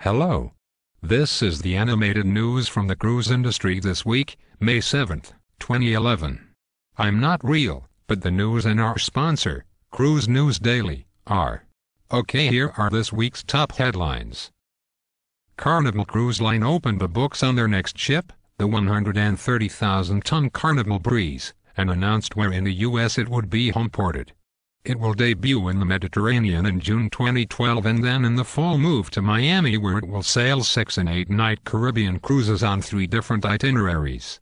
Hello. This is the animated news from the cruise industry this week, May 7th, 2011. I'm not real, but the news and our sponsor, Cruise News Daily, are. Okay, here are this week's top headlines. Carnival Cruise Line opened the books on their next ship, the 130,000-ton Carnival Breeze, and announced where in the U.S. it would be homeported. It will debut in the Mediterranean in June 2012 and then in the fall move to Miami, where it will sail 6 and 8-night Caribbean cruises on 3 different itineraries.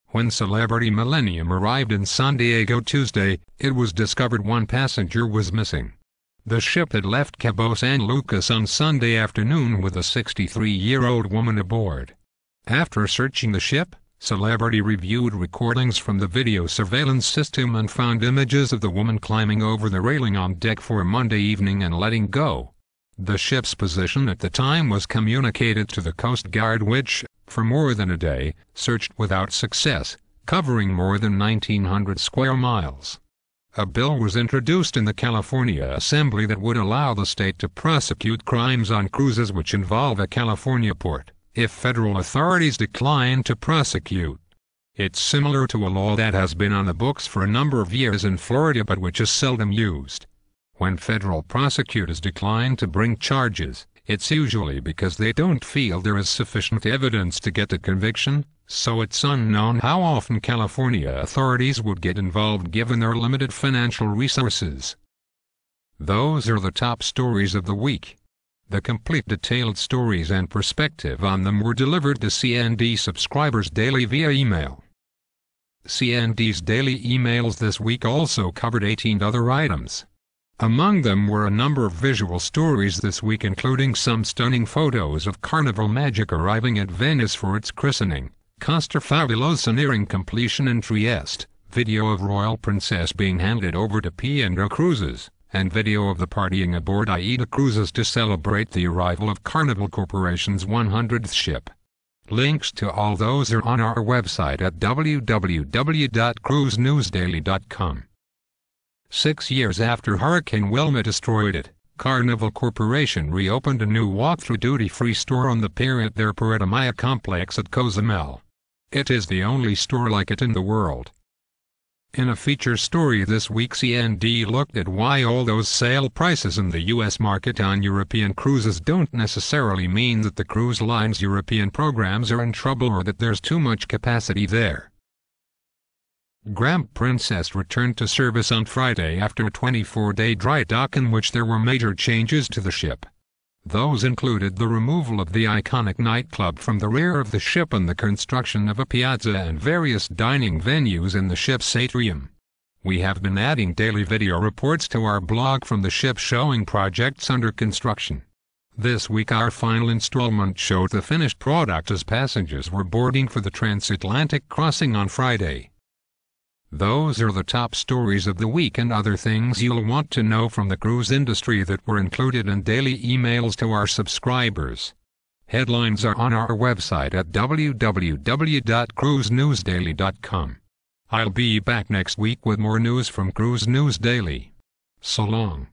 When Celebrity Millennium arrived in San Diego Tuesday, it was discovered one passenger was missing. The ship had left Cabo San Lucas on Sunday afternoon with a 63-year-old woman aboard. After searching the ship, Celebrity reviewed recordings from the video surveillance system and found images of the woman climbing over the railing on deck for Monday evening and letting go. The ship's position at the time was communicated to the Coast Guard, which, for more than a day, searched without success, covering more than 1,900 square miles. A bill was introduced in the California Assembly that would allow the state to prosecute crimes on cruises which involve a California port, if federal authorities decline to prosecute. It's similar to a law that has been on the books for a number of years in Florida but which is seldom used. When federal prosecutors decline to bring charges, it's usually because they don't feel there is sufficient evidence to get a conviction, so it's unknown how often California authorities would get involved given their limited financial resources. Those are the top stories of the week. The complete detailed stories and perspective on them were delivered to CND subscribers daily via email. CND's daily emails this week also covered 18 other items. Among them were a number of visual stories this week, including some stunning photos of Carnival Magic arriving at Venice for its christening, Costa Favolosa nearing completion in Trieste, video of Royal Princess being handed over to P&O Cruises, and video of the partying aboard AIDA Cruises to celebrate the arrival of Carnival Corporation's 100th ship. Links to all those are on our website at www.cruisenewsdaily.com. 6 years after Hurricane Wilma destroyed it, Carnival Corporation reopened a new walk-through duty-free store on the pier at their Puerto Maya complex at Cozumel. It is the only store like it in the world. In a feature story this week, CND looked at why all those sale prices in the U.S. market on European cruises don't necessarily mean that the cruise line's European programs are in trouble or that there's too much capacity there. Grand Princess returned to service on Friday after a 24-day dry dock in which there were major changes to the ship. Those included the removal of the iconic nightclub from the rear of the ship and the construction of a piazza and various dining venues in the ship's atrium. We have been adding daily video reports to our blog from the ship showing projects under construction. This week our final installment showed the finished product as passengers were boarding for the transatlantic crossing on Friday. Those are the top stories of the week and other things you'll want to know from the cruise industry that were included in daily emails to our subscribers. Headlines are on our website at www.cruisenewsdaily.com. I'll be back next week with more news from Cruise News Daily. So long.